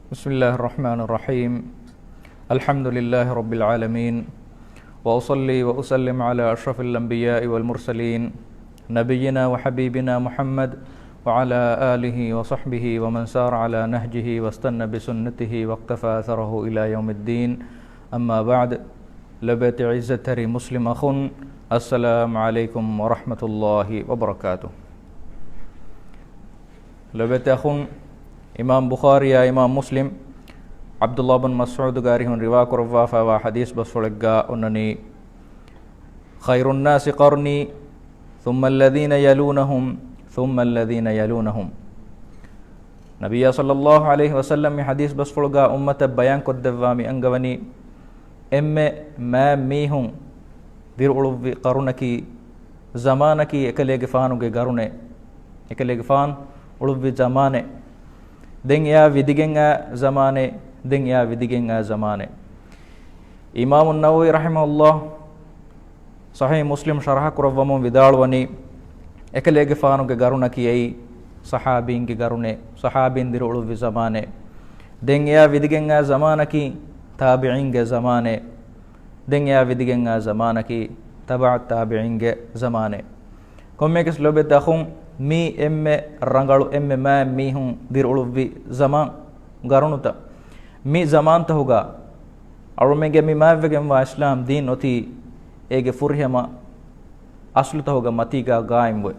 بسم الله الرحمن الرحيم. الحمد لله رب العالمين، وأصلي وأسلم على أشرف الأنبياء والمرسلين نبينا وحبيبنا محمد وعلى آله وصحبه ومن سار على نهجه واستنى بسنته واقتفى أثره إلى يوم الدين. أما بعد، لبيت عزة مسلم أخ، السلام عليكم ورحمة الله وبركاته. لبيت أخ إمام بخاري يا إمام مسلم عبد الله بن مسعود غاريهم رواك رفافا وحديث بسولغا أنني خير الناس قرني ثم الذين يلونهم ثم الذين يلونهم. نبي صلى الله عليه وسلم حديث بسولغا أمة بيان كدوامي أنغوني ما ميهم دير أولو قرنكي زمانكي إكليغ فانوغي قرنة إكليغ فان أولو زمانه دين يا فيديجنا زمانه دين يا فيديجنا زمانه. إمام النووي رحمه الله صحيح مسلم شرح كرفمون بدالوني إكليغ فانو كغارونا كي أي صحابين كغارونه صحابين ديرولو في زمانه دين يا فيديجنا زمانه كي تابعين زمانه دين يا فيديجنا زمانه كي تبع التابعين زمانه. كم يكس لو بتاخون mi emme rangalu emme ma mi hun dir ulubbi zaman garunuta mi zaman tahuga arumenge mi mavegen wa islam din oti ege furhema aslu tahuga matiga gaimwe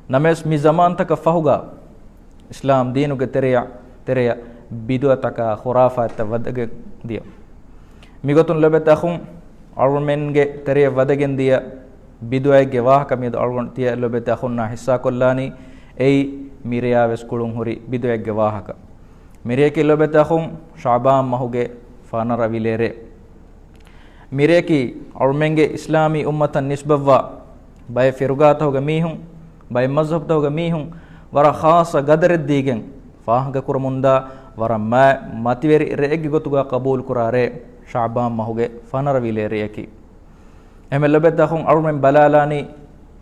names mi zaman taka fahuga islam dinuge tereya bidwataka khurafata wadage dia migotun lebeta khum arumenge tereya wadagen dia biduayge wahaka midu algon tiya lobete akhunna hissa kollani ei miriya veskulun huri biduayge wahaka mireki lobete akhun shaban mahuge fanara vilere mireki almenge islami ummatan nisbawwa bay firugata hoga mihun bay mazhab hoga mihun wara khasa gadred digen fahaga kurmunda wara mativeri reegi gotuga qabul kurare shaban mahuge fanara vilere yaki emel lebeta khun armen balalani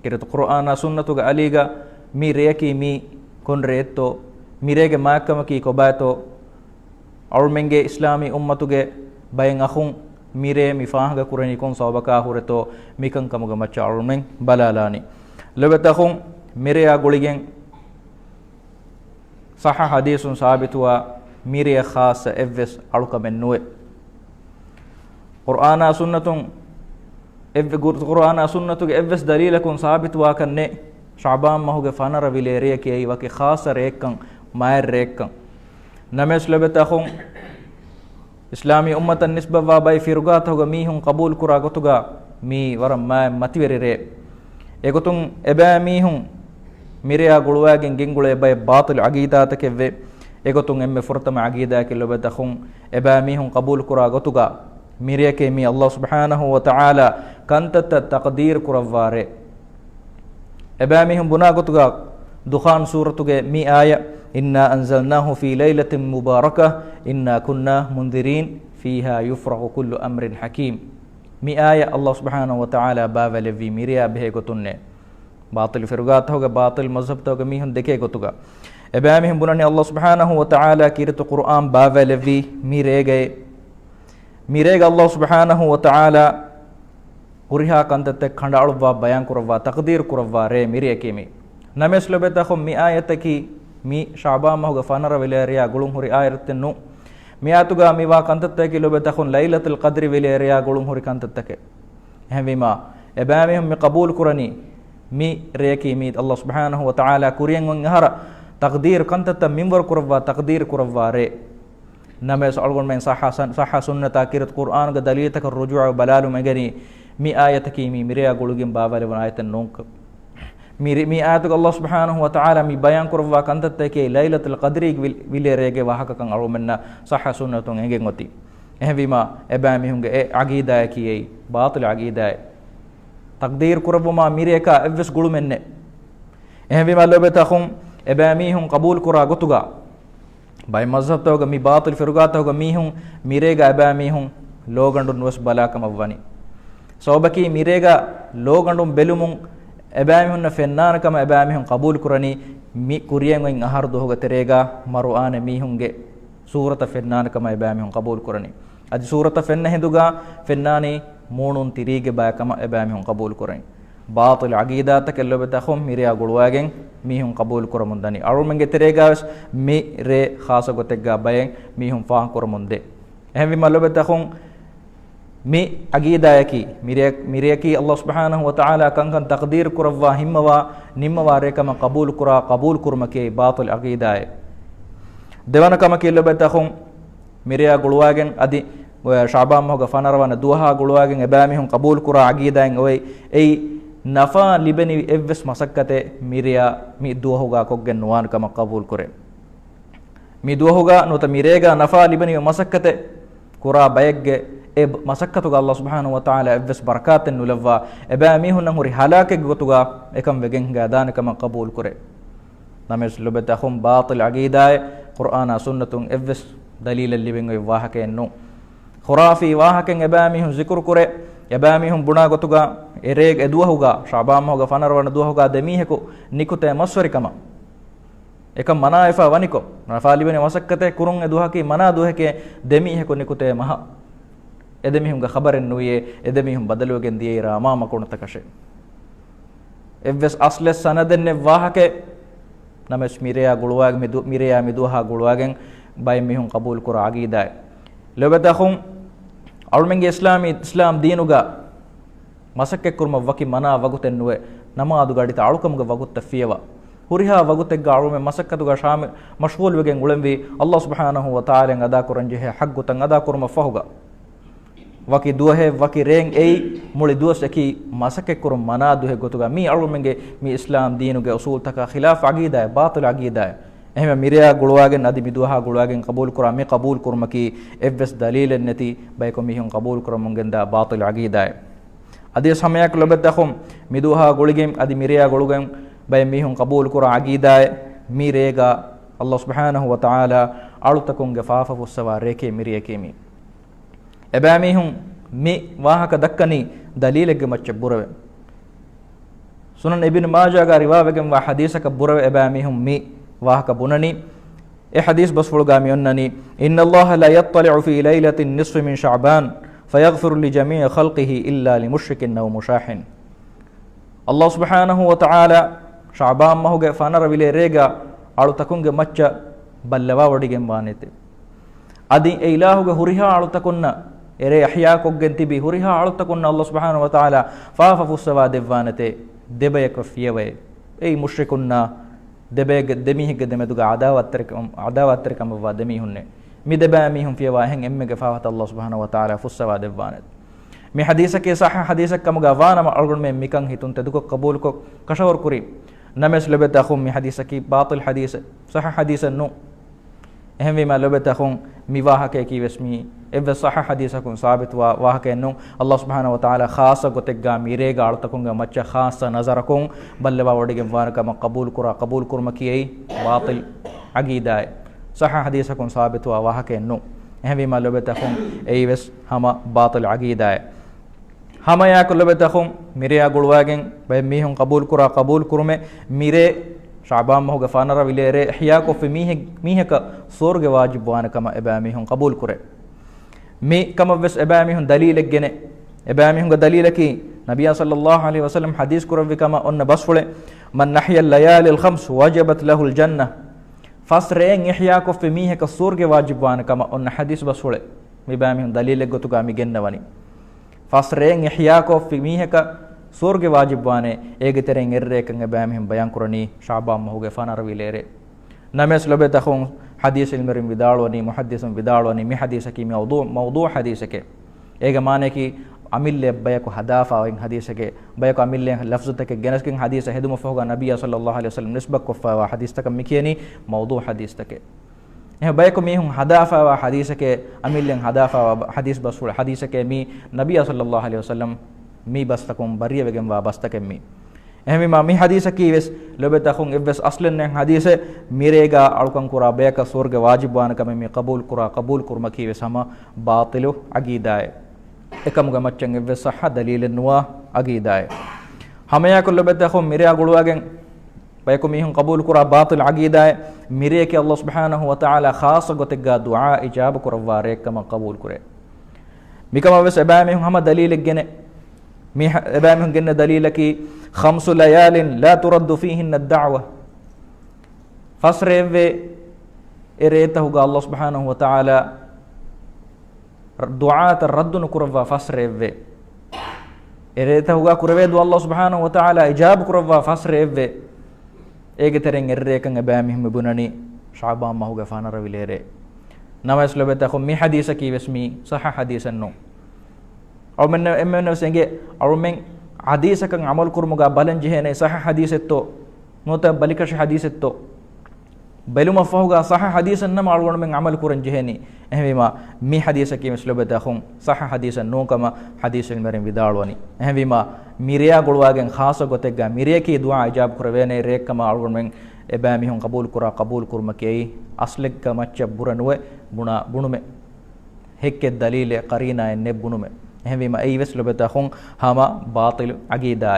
kirat qur'ana sunnatuga aliga mi reki mi kon reetto mirege makama ki ko bato armenge islami ummatuge bayen akhun mire mi fahaga kurani kon sawbaka hureto mikan kamuga macha armen balalani lebeta khun mire ya goligen sahha hadithun sabitwa mire khas evves aluka mennuwe qur'ana sunnatun قرآن سنة إفس دليلكم ثابت واكن شعبان ما هو فانا ربيليريا كي وكي خاص ريكن ماير ريكن نمس لبتاخون إسلامي أمة النسبة واباي فرقات هو ميهم قبول كراغتوغا مي ورم ما متيري ري يغتون إبا ميهم ميريا غلواغين جنغولي باي باطل عقيدة تكفي يغتون إم فرتم عقيدة كي لبتاخون إبا ميهم قبول كراغتوغا mireke mi Allah subhanahu wa ta'ala kantata taqdir kuraware ebami hum bunagotuga dukhan suratuge mi aya inna anzalnahu fi laylatin mubarakah inna kunna mundirin fiha yufraqu kullu amrin hakim mi aya Allah subhanahu wa ta'ala bavale vi miriya behe gotunne batil firgat hoga batil mazhab toga mi hun deke gotuga ebami hum bunani Allah subhanahu wa ta'ala kirtu Qur'an bavale vi mirege mirega Allah subhanahu wa ta'ala uriha kantate khandalwa bayan kurwa taqdir kurwa re mireke mi names lobeta khum mi ayataki mi sha'ban mahuga fanara veleriya gulum huri ayatenu mi atuga mi wa kantate ki lobeta khun lailatul qadri veleriya gulum huri kantate hemima ebami mi qabul kurani mi reki mi Allah subhanahu wa ta'ala kuriyen ngahara taqdir kantata minwar kurwa taqdir kurwa re نمس ألقون من صح سنة كيرت قرآن كدليل تك الرجوع بلال مجني مي آية كيمي مريا قولين بابا لبن آية النونك مي آية الله سبحانه وتعالى مي بيان كرفا كانت تكي ليلة القدر ويلي ريجي وحكا كان ألو منا صح سنة تونجي غوتي بما إبامي هم عقيدة كي باطل عقيدة تقدير كرفا ما مريكا إفس قولو منه بما لو بتاخم إبامي هم قبول كرا غوتوغا باي مذهب توغا مي باطل فرغات توغا ميهم ميريغا ابا ميهم لوغندو نوس بلاكم افاني صوبكي ميريغا لوغندو بلومون ابا ميهم فنان كما ابا ميهم قبول كراني mi kuriyen en ahar dohoga terega maru ane mi hunge ಸೂರತ ಫೆನ್ನಾನಕಮ ಎಬಾಮಿಹುಂ ಕಬೂಲ್ ಕುರನಿ ಅದಿ ಸೂರತ ಫೆನ್ನ ಹಿಂದುಗ ಫೆನ್ನಾನಿ ಮೂಣುನ್ ತಿರಿಗೆ ಬಾಯಕಮ ಎಬಾಮಿಹುಂ ಕಬೂಲ್ ಕುರನಿ ಬಾತಿಲ್ ಅಗೀದಾತ ಕೆಲ್ಲೊಬೆತಖಂ ಮಿರಿಯಾ ಗುಳುವಾಗೆಂ ಮೀಹುಂ ಕಬೂಲ್ ಕುರಮುಂದನಿ ಅರುಮೆಂಗೆ ತೆರೆಗಾವಸ್ ಮಿ ರೇ ಖಾಸ ಗೊತೆಗ್ಗಾ ಬಯೆಂ ಮೀಹುಂ ಫಾಹ ಕುರಮುಂದೆ ಎಹಮಿ ಮಲ್ಲೊಬೆತಖಂ ಮಿ ಅಗೀದಾಯಕಿ ಮಿರಿಯಕಿ ಅಲ್ಲಾಹ್ ಸುಬ್ಹಾನಹು ವ ತಆಲಾ ಕಂಕನ್ ತಕ್ದೀರ್ ಕುರವ್ವಾ ಹಿಮ್ಮವಾ ನಿಮ್ಮವಾ ರೇಕಮ ಕಬೂಲ್ ಕುರ್ಮಕೆ ಬಾತಿಲ್ ಅಗೀದಾಯ ದೇವನಕಮ ಕೆಲ್ಲೊಬೆತಖಂ ಮಿರಿಯಾ ಗುಳುವಾಗೆಂ ಅದಿ ಶಾಬಾನ್ ಮೊಗ ಫನರವನ ದುಹಾ ಗುಳುವಾಗೆಂ ಎಬಾಮಿಹುಂ ಕಬೂಲ್ ಕುರಾ ಅಗೀದಾಯಂ ಒಯ್ ಏಯ್ ನಫಾ ಲಿಬೆನಿ ಎವ್ವೆಸ್ ಮಸಕ್ಕತೆ ಮಿರಿಯಾ ಮಿ ದುವಹುಗಾ ಕೊಗ್ಗೆನ್ ನುವಾನ್ ಕಮ ಕಬೂಲ್ ಕುರೆ ಮಿ ದುವಹುಗಾ ನುತ ಮಿರೇಗಾ ನಫಾ ಲಿಬೆನಿ ಮಸಕ್ಕತೆ ಕುರಾ ಬಯಗ್ಗೆ ಎ ಮಸಕ್ಕತುಗ ಅಲ್ಲಾಹ್ ಸುಬ್ಹಾನಹು ವ ತಆಲಾ ಎವ್ವೆಸ್ ಬರಕಾತೆನ್ ನುಲವ್ವಾ ಎಬಾಮಿಹುಂ ನಹುರಿ ಹಲಾಕೆಗ್ ಗೊತುಗಾ ಎಕಂ ವೆಗೆಂಗಾ ದಾನ ಕಮ ಕಬೂಲ್ ಕುರೆ ನಮೆಸ್ ಲುಬೆತಖುಂ ಬಾತಿಲ್ ಅಗೀದಾಯ ಕುರ್ಆನ ಸುನ್ನತುಂ ಎವ್ವೆಸ್ ದಲೀಲಲ್ ಲಿಬೆಂಗ ವಾಹಕೆನ್ನು ಖುರಾಫಿ ವಾಹಕೆಂ ಎಬಾಮಿಹುಂ ಜಿಕ್ರು ಕುರೆ ಎಬಾಮಿಹುಂ ಬುಣಾ ಗೊತುಗಾ ಎರೇಗ್ ಎದುವಹುಗಾ ಶಾಬಾನ್ ಮೊಗ ಫನರವನ ದುವಹುಗಾ ದಮೀಹೆಕು ನಿಕುತೆ ಮಸ್ವರಿಕಮ ekam mana efa waniko nafali bene wasakkate kurun eduhaki mana duheke demiheko nikute maha edemihum ga khabaren nuye edemihum badalugen diera mama kunta kashe evves asle sanadenne wahake names mireya guluwag mireya miduha guluwagen bay mihum qabul kur aqida lebetakhum almenge islam deenuga masakke kurma waki mana waguten nuwe namadu gadita alukam ga wagut tafiyewa huriha wagutegga alume masakkatuga sham mashghul wegen ulemvi Allah subhanahu wa ta'ala ngada kuranje haggu tan ngada kurma fahuga waki duhe waki reng ei muli duas eki masakke kurum mana duhe gotuga mi alumenge mi islam deenuge usul taka khilaf aqida batil aqida ehme mireya gulwagen adi miduha gulwagen qabul kurami qabul kurmaki evves dalilen neti bayko mihun qabul kuramungenda batil aqida adi samayak lobedakhum miduha guligem adi mireya gulugem bay mihun qabul kura aqida mirega Allah subhanahu wa ta'ala alutakum gafafa fusawa reke miriyeke mi eba mihun mi wahaka dakkani dalilege macce burawe sunan ibn majah ga riwayatgen wa hadisaka burawe eba mihun mi wahaka bunani e hadis basfulga mi onnani inna Allah la yattali'u fi laylatin nisfi min sha'ban fayaghfiru li jami'i khalqihi illa li mushrikin aw mushahin Allah subhanahu wa ta'ala ಶಾಬಾನ್ ಮಹುಗೆ ಫನರ ವಿಲೆ ರೇಗ ಆಳು ತಕುಂಗೆ ಮಚ್ಚ ಬಲ್ಲವಾ ಒಡಿಗೆಂ ಬಾನೆತೆ ಅದಿ ಎ ಇಲಾಹುಗೆ ಹುರಿಹಾ ಆಳು ತಕುನ್ನ ಎರೆ ಅಹ್ಯಾ ಕೊಗ್ಗೆಂತಿಬಿ ಹುರಿಹಾ ಆಳು ತಕುನ್ನ ಅಲ್ಲಾಹ್ ಸುಬ್ಹಾನಹು ವ ತಆಲಾ ಫಾಫ ಫುಸ್ಸವಾ ದೆವ್ವಾನತೆ ದೆಬಯಕ ಫಿಯವೇ ಏ ಮುಶ್ರಿಕುನ್ನ ದೆಬೆಗೆ ದೆಮಿಹಿಗೆ ದೆಮೆದುಗ ಅದಾವತ್ತರಿಕಂ ವ ದೆಮಿಹುನ್ನೆ ಮಿ ದೆಬಾ ಮಿಹುಂ ಫಿಯವಾ ಹೆಂ ಎಮ್ಮೆಗೆ ಫಾಫತ ಅಲ್ಲಾಹ್ ಸುಬ್ಹಾನಹು ವ ತಆಲಾ ಫುಸ್ಸವಾ ದೆವ್ವಾನತೆ ಮಿ ಹದೀಸಕ್ಕೆ ಸಹ ಹದೀಸಕ್ಕೆ ಕಮಗ ವಾನಮ ಅಳ್ಗುಣ ಮೆ ಮಿಕಂ ಹಿತುನ್ ತೆದುಕ ಕಬೂಲ್ ಕೊ ಕಶವರ್ ಕುರಿ نمس لبت أخون مي حديثك باطل حديث صح حديث النو أهم ما لبت أخون مي واهك كي بسمي إذا صح حديثكم ثابت واهك النو الله سبحانه وتعالى خاصة قتجا ميرجع على تكون متش خاصة نظركم بل لبا وديكم وانك ما قبول كرمكي أي باطل عقيدة صح حديثكم ثابت واهك النو أهم ما لبت أخون أي بس هما باطل عقيدة hamaya kullabetakhum mireya gulwagen bay mihun qabul kurume mire shaban mohuga fanara vilere ihya ko fi miheka sorge wajib wana kama eba mihun qabul kure mi kama ves eba mihun dalil gene eba mihun ga dalilaki nabiy sallallahu alaihi wasallam hadis kurawwi kama onna basfule man nahya al-layali al-khams wajabat lahu al-jannah fasreng ihya ko fi miheka sorge wajib wana kama onna hadis basfule mi eba mihun dalil gotuga mi gennawani fasreng ihya ko fi miheka surge wajib wane ege tereng erre kan ebam bayan kurani shaban mohuge fanar vilere names lobe takhun hadis ilmerim vidalwani muhaddisun vidalwani mi hadisaki mawdu hadisake ege mane ki amille bayako hadafa in hadisake bayako amille lafzutake genaskin hadis hedum foga nabiy sallallahu alaihi wasallam nisbak ko fa hadis tak mikeni mawdu hadis take eh bayko mi hun hadafa wa hadisake amillen hadafa wa hadis basul hadisake mi nabiy sallallahu alaihi wasallam mi bastakum bariya wegen wa bastakem mi ehmi ma mi hadisaki wes lobeta khun evves aslen nen hadise mirega alukan kura beka surge wajib wan kam mi qabul kurmaki wes sama batilu aqidae ekam ga macchen evves sah dalilen wa aqidae hamaya ko lobeta khun mirega guluwagen bayko mihun qabul kura batil aqida mireke Allah subhanahu wa ta'ala khasa gotegga du'a ijaba kurawwa rekkama qabul kure mikama wes eba mihun hama dalil gene mi eba mihun gene dalilaki 5 layalin la turaddu fihinna ad-da'wa fasreve eretahuga Allah subhanahu wa ta'ala du'ata raddun kurawwa fasreve eretahuga kurevedu Allah subhanahu wa ta'ala ijab kurawwa fasreve ege tereng errekan ebami hum bunani sha'ban mahuga fanara vilere nama islobeta khum mi hadisa ki vesmi sah hadisan no aw men emmen senge aw men hadisa kan amal kurmuga balan jehene sah hadisetto nota balikash hadisetto beluma fahuga sah hadisan nama algon men amal kuran jeheni ehvima mi hadisa ki islobeta khum sah hadisan no kama hadisan meren vidalwani ehvima miriya golwagen khasa gotegga miriya ki du'a ijab kurvene rekkama algon men eba mihun qabul kurma kei asleg ka macca buranwe buna bunume hekke dalile qarina enne bunume ehvima ei ves lobeta khun hama batil aqida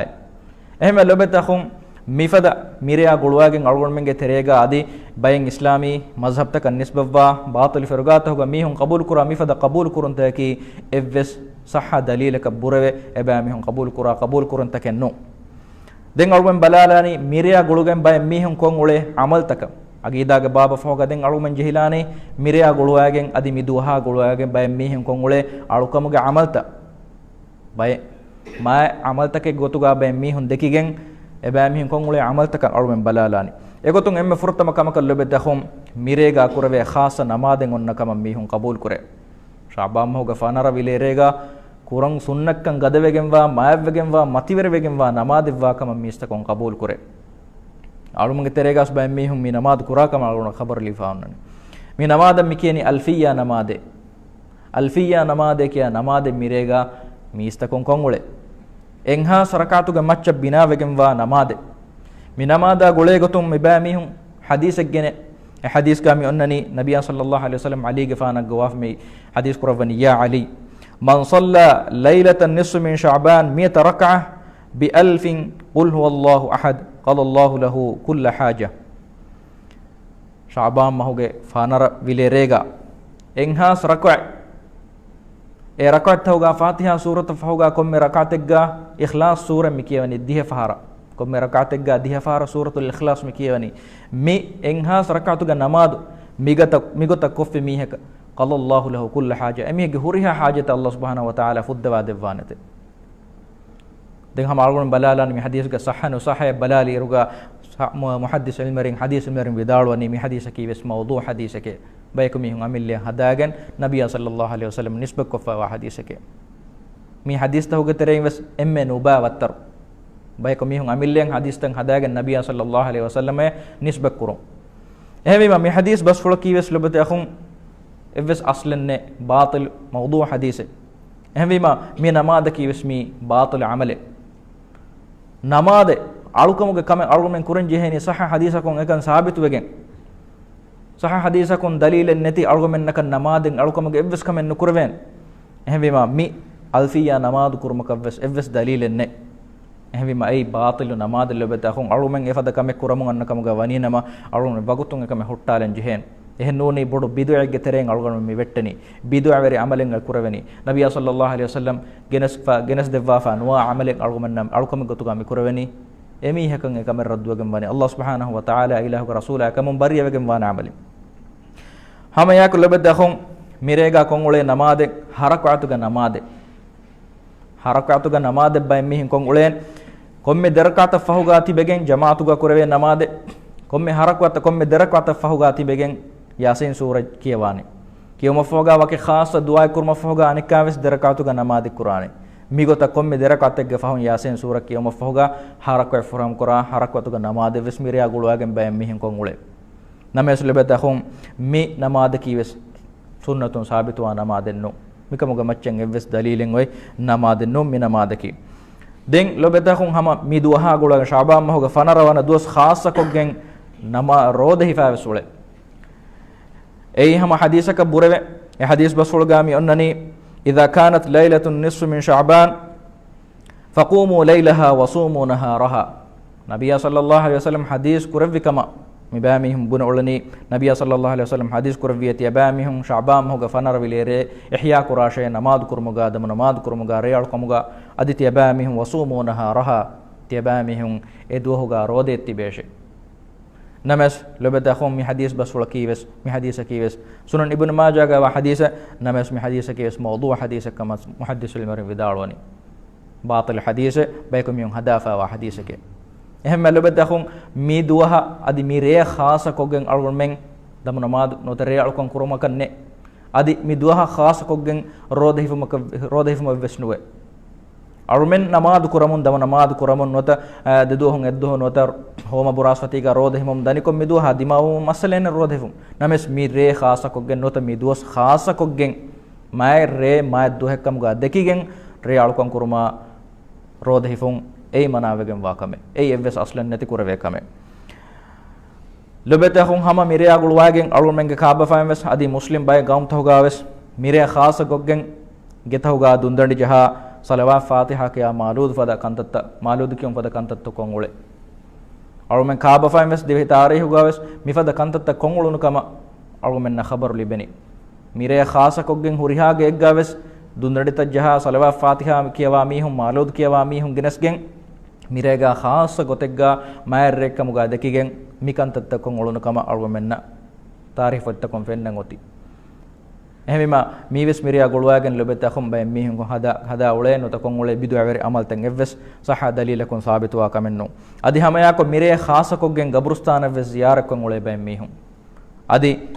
ehme lobeta khun mifada miriya golwagen algon menge terega adi bayin islami mazhab tak nisbwa batil firgata hoga mihun qabul kura mifada qabul kurunta ki evves sahha dalilaka burave eba mihun qabul kurun takenno den alwen balalani miriya gulugen bay mihun kon ule amal taka aqida ge baba foga den alwen jehilani miriya guluwagen adi miduha guluwagen bay mihun kon ule alukamuge amalta bay ma amal take gotuga bay mihun dekigen eba mihun kon ule amal taka alwen balalani egotun emme furtama kamaka lobe dakhum mirega kurave khasa namaden onna kama mihun qabul kure sha'ban mahuga fanara vilerega kurang sunnakkan gadavegen maavegen mativervegen namadevwa kama mistakon qabul kure alumunge teregas bay mihun mi namad kura kama aluna khabar lifaunani mi namada mikeni alfiya namade kiya namade mirega mistakon kongule enha sarakatuga macca binavegen namade mi namada gole gotum mi bay mihun hadisek gene hadis kami onnani nabiya sallallahu alaihi wasallam ali gefana gawaf mi hadis kuravani ya ali من صلى ليلة النصف من شعبان 100 ركعة ب1000 قل هو الله أحد قال الله له كل حاجة شعبان ما هو فانر فيليريغا إنهاس ركع ركعت توغا فاتحة سورة فهوغا كم ركعتك إخلاص سورة مكيوني ديه فهارا كم ركعتك ديه فهارا سورة الإخلاص مكيوني مي إنهاس ركعتك نماد ميغتا كوفي ميهك قال الله له كل حاجة أمي جهورها حاجة الله سبحانه وتعالى فد وادفانة دين هم عارفون بلالان مي حديث كصحن وصحيح بلالي رجع محدث المرين حديث المرين بداروني مي حديث كي بس موضوع حديث كي بايكم يهم عمل له هداعن نبي صلى الله عليه وسلم نسبة كفا وحديث كي مي حديث تهو كترين بس نوبا وتر بايكم يهم عمل له حديث تن هداعن نبي صلى الله عليه وسلم نسبة كرو مي حديث بس فلكي بس لبته أخون إفس أصلاً باطل موضوع حديثه إهما من نماذج اسمي باطل عمله نماذج ألوكم كمان ألوكم من كورن جهني صح حديثكم إكان ثابت وجن صح حديثكم دليل النتي ألوكم من نكن نماذج ألوكم إفس كمان نكورن إهما مي ألفيا نماذج كورمك إفس دليل النت إهما أي باطل نماذج اللي بتأخون ألوكم من إفدا كمان كورمون أنكم غواني نما ألوكم بقولتون كمان هوتالن جهن ehennuni bodu bidu'ege tereng algon mi wettani bidu'a veri amalen kuraveni nabiya sallallahu alaihi wasallam genes devwa fa nuwa amalen algon alkom gotuga mi kuraveni emi hakan e kamer raddugen bani Allah subhanahu wa ta'ala ilahu rasula kamum bariyegen wana amali hama yak lebedda khon mirega kongule namade harakatuga namade bay mihin kongulen komme derakata fahugati begen jamaatuga kurave namade komme harakata komme derakata fahugati begen Yasin सूरज कियवाने कियो मफोगा वके खास दुआ कुर मफोगा अनिकाविस दरकातु का नमाज कुराने मिगो तकम में दरकाते गफाहु यासीन सूरज कियो मफोगा हरक फरम कुरा हरक तो का नमाज विस मिरिया गुलवा के बे मिहिं को गुले नमेस लेबे तखुम मि नमाज की विस सुन्नतुन साबित वा नमाज नो मिकम ग मच्चंगे विस दलीलें वे नमाज नो मि नमाज की दें लेबे तखुम हम मि दुआ गुलवा शाबा महोगा फनरवाना दोस खास को गें नमा रोद हिफावस उले أي هم حديثك بورة حديث بسول قامي أنني إذا كانت ليلة النصف من شعبان فقوموا ليلها وصوموا نهارها ನಬಿಯ ಸಲ್ಲಲ್ಲಾಹು ಅಲೈಹಿ ವಸಲ್ಲಂ ಹದೀಸ್ ಕುರವಿಕಮ ಮಿಬಾಮಿಹುಂ ಬುನ ಒಳನಿ ನಬಿಯ ಸಲ್ಲಲ್ಲಾಹು ಅಲೈಹಿ ವಸಲ್ಲಂ ಹದೀಸ್ ಕುರವಿಯತಿ ಅಬಾಮಿಹುಂ ಶಾಬಾಮ್ ಹೋಗ ಫನರವಿಲೇರೆ ಇಹ್ಯಾ ಕುರಾಶೆ ನಮಾದ್ ಕುರ್ಮುಗ ದಮ ನಮಾದ್ ಕುರ್ಮುಗ ರೇಯಳ್ ಕೊಮುಗ ಅದಿತಿ ಅಬಾಮಿಹುಂ ವಸೂಮೂನಹ ರಹ ತಿ ಅಬಾಮಿಹುಂ ಎದುಹುಗ ರೋದೆತ್ತಿ ಬೇಷೆ ನಮಸ್ ಲೊಬೆದಖುಂ ಮಿ ಹದೀಸ್ ಬಸ್ವಳ ಕೀವೆಸ್ ಮಿ ಹದೀಸ ಕೀವೆಸ್ ಸುನನ್ ಇಬ್ನ್ ಮಾಜಾಗ ವ ಹದೀಸ ನಮಸ್ ಮಿ ಹದೀಸ ಕೀವೆಸ್ ಮೌದು ಹದೀಸ ಕಮ ಮುಹದ್ದಿಸುಲ್ ಮರಿ ವಿದಾಳವನಿ ಬಾತಿಲ್ ಹದೀಸ ಬೈಕುಂ ಯುಂ ಹದಾಫಾ ವ ಹದೀಸಕೆ එහෙම ලොබෙදኹන් මී දුවහ අදි මී රේ ખાસ කොගෙන් අල්ගොන් දම නමාද නොතරේ අල්කොන් කුරම කන්නේ අදි මී දුවහ ખાસ කොගෙන් රෝදහිෆම වෙස්නුවේ අල්මෙන් නමාද කුරමුන් දම නමාද කුරමුන් නොත දෙදුහුන් එද්දුහ නොත හෝම බුරාස්වතිග රෝදහිමම් දනිකොම් මී දුවහ දිමාව මස්සලෙන් රෝදහිෆම් නමස් මී රේ ખાસ කොගෙන් නොත මී දුවස් ખાસ කොගෙන් මයි රේ මයි දුහෙක්කම් ගා දෙකිගෙන් රේ අල්කොන් කුරමා රෝදහිෆම් ඒ මනාවගෙන් වාකමෙ ඒ එවස් අස්ලන් නැති කුරවේ කමෙ ලොබෙතහුන් හම මිරියා ගුල්වාගෙන් අලුමෙන්ගේ කාබෆායමස් අදි මුස්ලිම් බය ගම් තහුගාවස් මිරියා ખાસ ගොග්ගෙන් ගෙතහුගා දුන්දණි ජහා සලවා ෆාතිහා කියා මාලූද් ෆද කන්තත්ත මාලූද් කියම් ෆද කන්තත්ත කොංගුලේ අලුමෙන් කාබෆායමස් දෙවි තාරීහුගාවස් මිෆද කන්තත්ත කොංගුලුනු කම අලුමෙන් ඛබරු ලිබෙනි මිරියා ખાસ ගොග්ගෙන් හුරිහාගේ එක්ගාවස් දුන්දණි තජහා සලවා ෆාතිහා කියවා මීහුම් මාලූද් කියවා මීහුම් ගිනස්ගෙන් මිරේගා ખાસ ගොතෙක්ගා මයරෙක්කමුගා දෙකිගෙන් මිකන්තත්තකොන් ඔළුනකම අල්වමෙන්න තාරිෆත්තකොන් ෆෙන්නන් ඔති එහෙමම මීවස් මිරියා ගොළුවාගෙන් ලොබෙතකොන් බය මීහුන් හදා උලේ නොතකොන් උලේ බිදු ඇවරි අමල්තන් එවස් සහ දලීලකොන් සාබිතුවා කමෙන්නු අදි හමයාකො මිරේ ખાસකොගෙන් ගබරුස්ථාන වෙස් ziyaරකොන් උලේ බය මීහුන් අදි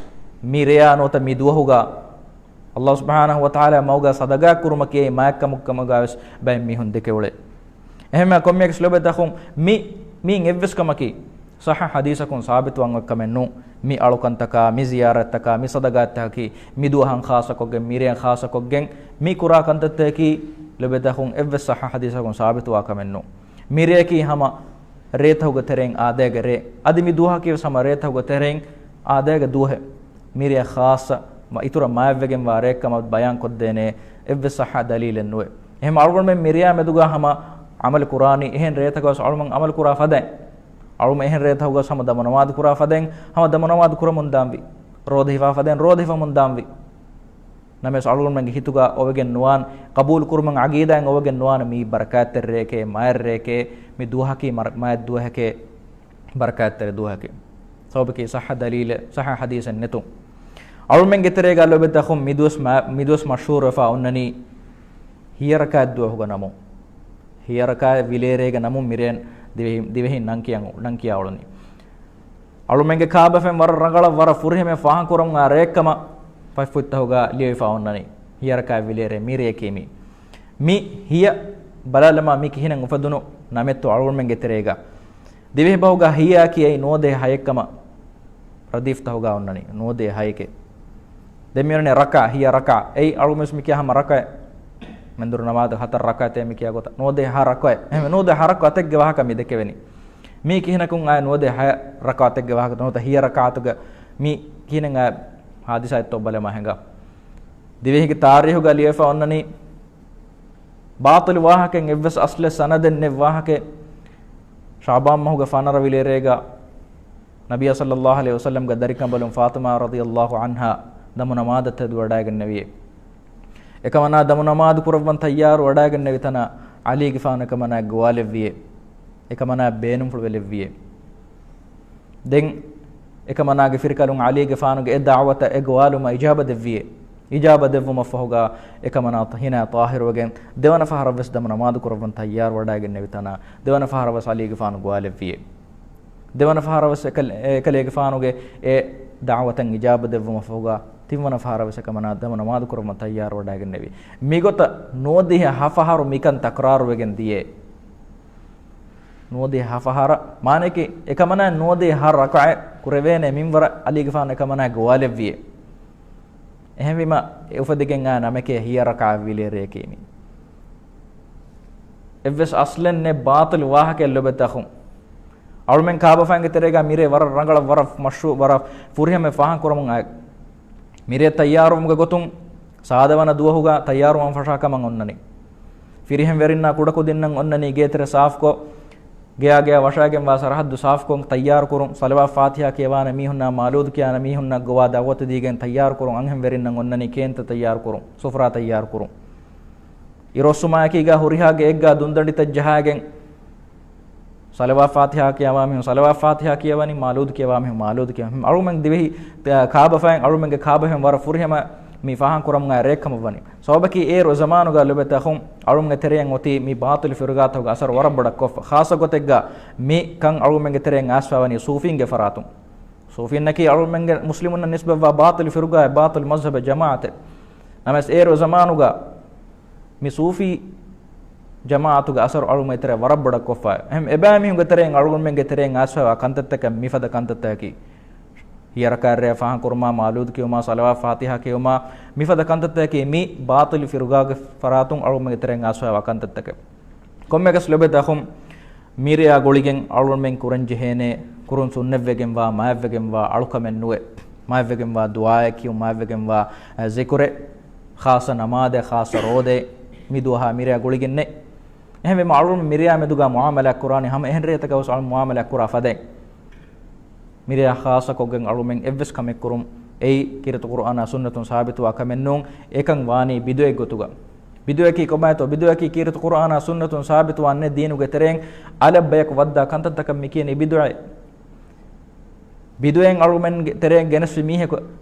මිරියා නොත මිදුවහුගා අල්ලාහ් සුබ්හානහු වතාලා මවුගා සදගා කුරුමකේ මායක්කමුක්කමගා වෙස් බය මීහුන් දෙකේ උලේ එහෙම කොම්මියක් ස්ලොබෙතඛුම් මින් එවස්කමකි සහ හදීසකුන් සාබිත වන් වක්කමෙන්නු මි අලුකන්තක මි ziyarataka මි සදගාත්තකි මි දුවහන් ખાસකොගෙන් මිරියන් ખાસකොගෙන් මි කුරා කන්තතකි ලොබෙතඛුම් එවස් සහ හදීසකුන් සාබිත වාකමෙන්නු මිරියකි හම රේතහුග තෙරෙන් ආදේග රේ අදි මි දුවහකි සම රේතහුග තෙරෙන් ආදේග දුවහ මිරිය ખાસ ඉතුර මායවගෙන් වාරේකම බයන් කොද්දේනේ එවස් සහ දලීලෙන් නොවේ එහෙම අල්ගොන් මෙ මිරියා මෙදුගා හම අමල් කුරානි එහෙන් රේතකවස් අලුමන් අමල් කුරා ෆදෙන් අලුම එහෙන් රේතහුගස් හම දම නමාද කුරා ෆදෙන් හම දම නමාද කුරමුන් දාම්වි රෝධිවා ෆදෙන් රෝධිවමුන් දාම්වි නමස් අලුමන් මගේ හිතුගා ඔවගෙන් නුවාන් කබූල් කුරුමන් අගීදාන් ඔවගෙන් නුවාන මී බරකාත් රේකේ මයර් රේකේ මී දුහකි මයත් දුහකේ බරකාත් දුහකේ සෝබකේ සහ දලීල සහ හදීසන් නතු අලුමන් ගෙතරේ ගල්ලො බෙතඛුම් මිදුස් මෂූර් ෆා උන්නනි හියරකාත් දුහුගා නමෝ හියරකා විලේරේග නමු මිරෙන් දිවෙහින් නංකියා ඔලනි අලුමෙන්ගේ කාබෆෙන් වර රංගල වර ෆුරහෙම ෆාහන් කුරම් ආරේකම පයිෆුත්තහුගා ලියෆා ඔන්නනි හියරකා විලේරේ මිරේ කීමි මි හිය බලලම මි කිහිනන් උපදුනු නමෙත්තු අලුමෙන්ගේ තෙරේග දිවෙහි බහුගා හියා කියයි නෝදේ හයකම රදීෆ්තහුගා ඔන්නනි නෝදේ හයකේ දෙමියනේ රකා හිය රකා ඒ අලුමෙස් මි කියහම රකා mendur namad hatar rakaate mi kiya gota node ha rakwa ehme node ha rakate ge wahaka mi dekeveni mi kihinakun ay node ha rakate ge wahaka nota hiya rakatuga mi kihinen ay hadisa etto bale mahenga divehi ge tarihu ga liyefa onnani batil wahaken evves asle sanaden ne wahake shaban mahuga fanara vilerega nabiy sallallahu alaihi wasallam ga darikam balum fatima radhiyallahu anha damu namadat duwadagen neviye එකමනා දම නමාද කුරවන් තයාර වඩාගෙන විතන අලි ගිෆානකමනා ගෝලෙවියේ එකමනා බේනුම් ෆුල් වෙලෙවියේ දෙන් එකමනාගේ ෆිරකලුන් අලි ගිෆානුගේ ඒ දාවත ඒ ගෝලුම ඉජාබ දෙවියේ ඉජාබ දෙවම ෆහුගා එකමනා තහිනා තාහිර වගෙන් දෙවන ෆහරවස් දම නමාද කුරවන් තයාර වඩාගෙන විතන දෙවන ෆහරවස් අලි ගිෆානු ගෝලෙවියේ දෙවන ෆහරවස් එකලේ ගිෆානුගේ ඒ දාවතන් ඉජාබ දෙවම ෆහුගා තිවන ෆාරවසකමනා දම නමාද කුරම තයාර වඩාගෙන නෙවි මිගොත නෝදිහ හෆහරු මිකන් තක්රාර වෙගෙන් දියේ නෝදිහ හෆහර මානෙකි එකමනා නෝදිහ හර රකඅ කුරවේනේ මින්වර අලි ගෆාන එකමනා ගෝලෙවියේ එහෙම උපදෙගෙන් ආ නමකේ හිය රකඅ විලේරේ කීමි එවස් අස්ලන් නේ බාතිල් වාහකෙ ලොබතඛුම් අල්මෙන් කාබෆාන්ගේ තරේගා මිරේ වර රංගල වර මෂු වර ෆුරියම ෆාහන් කුරමුන් ආ මිරේ තයාරුම්ග ගොතුන් සාදවන දුවහුගා තයාරුම් ෆෂාකමන් ඔන්නනි ෆිරිහෙම් වෙරින්නා කුඩකු දෙන්නන් ඔන්නනි ගේතර සාෆ්කෝ gaya gaya washagen wa sarhaddu saaf kon tayyar kurun salawat fatiha kewana mihunna malud kiyana mihunna gowa dawat digen tayyar kurun anhem verinnan onnani kenta tayyar kurun sufra tayyar kurun irosuma kiga huriha ge egga dundandi tajjahagen salawat fatiha kiyama mihun salawat fatiha kiyawani malud kiyama mihun malud kiyama arumen divehi kaaba faen arumen ge kaaba hem war furihama mi fahan kuram nga rekam wani sobaki ero zamanu ga lobeta khum arum nge tereng oti mi batil firgat hoga asar warabada kof khasa gotegga mi kan arum nge tereng asfa wani sufin ge faratum sufin naki arum nge muslimun nisba wa batil firga batil mazhab jamaat namas ero zamanu ga mi sufi jamaatu ga asar arum nge tereng warabada kof hem ebami nge tereng arum nge tereng asfa kantatta mi fada kantatta ki hiyarakare fahan kurma malud kiyuma salawat fatiha kiyuma mifada kantatta ke mi batil firga faratun arum tereng aswa wakantatta ke komme gas lobe dakhum miriya goligen arum men kuran jehene kurun sunnevegen wa maavegen wa alukamen nuwe maavegen wa duaa kiyu maavegen wa zikre khasa namade khasa rode mi duha miriya goligen ne ehme arum miriya meduga muamala qurani ham ehenre taka us al muamala qura fade miriya khasa kogen arumen evves kamek kurum ei kiratu qur'ana sunnatun sabitu akamennun ekan wani bidue gotuga bidue ki komato bidue ki kiratu qur'ana sunnatun sabitu anne deenuge tereng alabbayek wadda kantata kam mikine bidue biduen arumen tereng genes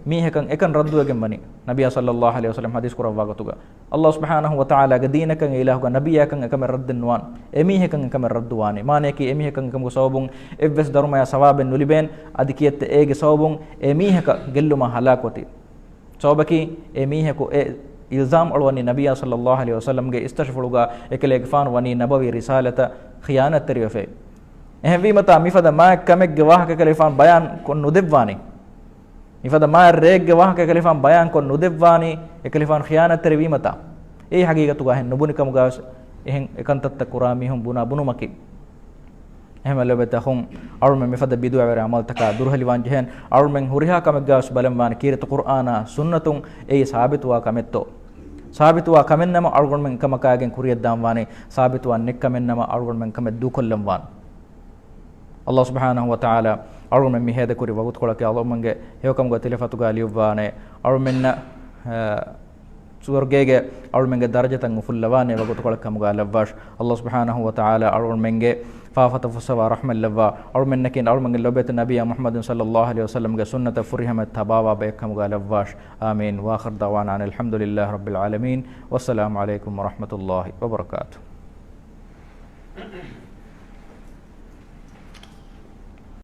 mihekan ekan radduegen bani nabiy sallallahu alaihi wasallam hadis kurawa gotuga allah subhanahu wa ta'ala ga deenakan ilahu ga nabiyakan ekam raddun wan emihekan ekam radduwani mane ki emihekan ekam sawbun evves daruma sawaben nuliben adikiyette ege sawbun emiheka gelluma halakoti sawbaki emiheko ilzam alwani nabiy sallallahu alaihi wasallam ge istashfuluga ekele gfan wani nabawi risalata khiyanat tarife එහෙම වීමත මිෆද මා කමෙක් ගවාහක කලිෆාන් බයන් කොන් නුදෙව්වානි මිෆද මා රේග් ගවාහක කලිෆාන් බයන් කොන් නුදෙව්වානි එකලිෆාන් ඛියානත් තර වීමත ඒ හගීගතු ගහෙන් නුබුනිකම ගාස් එහෙන් එකන්තත්ත කුරාමි හම් බුනා බුනුමකි එහෙම ලබත හම් අරුම මිෆද බිදු අවර අමල් තක දුරහලිවාන් ජහෙන් අරුමෙන් හුරිහා කමෙක් ගාස් බලම් වානි කීරත කුර්ආනා සුන්නතුන් ඒ සාබිතුවා කමෙත්තෝ සාබිතුවා කමෙන්නම අරුගොන්මෙන් කමකාගෙන් කුරියද්දාම් වානි සාබිතුවා නෙක්කමෙන්නම අරුගොන්මෙන් කමෙ දුකොල්ලම් වාන Allah subhanahu wa ta'ala arumen mi hede kuri wagut kolake alommange hewkam go telefatu ga liubwane arumenna surgege arumenge darajatan ufullawane wagut kolakam ga lavvash Allah subhanahu wa ta'ala arumenge fafata fusawa rahmal lavva arumenna kin arumenge lobet nabiy Muhammad sallallahu alaihi wasallam ge sunnata furihamat tabawa bekam ga lavvash amin wa akhir dawana alhamdulillahi rabbil alamin wassalamu alaikum wa rahmatullahi wa barakatuh